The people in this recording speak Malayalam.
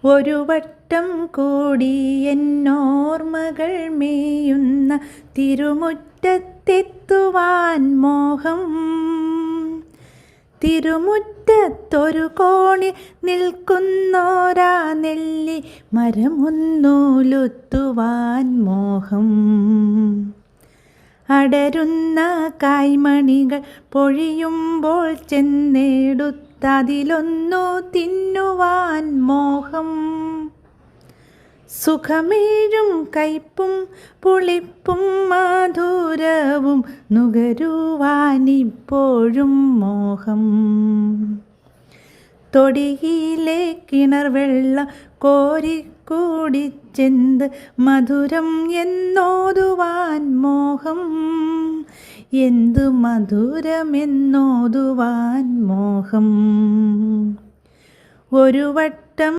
ഒരു വട്ടം കൂടി എന്നോർമകൾ മേയുന്ന തിരുമുറ്റത്തെത്തുവാൻ മോഹം. തിരുമുറ്റത്തൊരു കോണിൽ നിൽക്കുന്നോരാ നെല്ലി മരമൊന്നൂലുത്തുവാൻ മോഹം. അടരുന്ന കായ്മണികൾ പൊഴിയുമ്പോൾ ചെന്നെടുത്തതിലൊന്നു തിന്നുവാൻ മോഹം. സുഖമേഴും കയ്പും പുളിപ്പും മധുരവും നുകരുവാനിപ്പോഴും മോഹം. തൊടിയിലെ കിണർ വെള്ളം കോരിക്കൂടിച്ചെന്ത് മധുരം എന്നോതുവാൻ മോഹം. എന്തു മധുരമെന്നോതുവാൻ മോഹം. ഒരു വട്ടം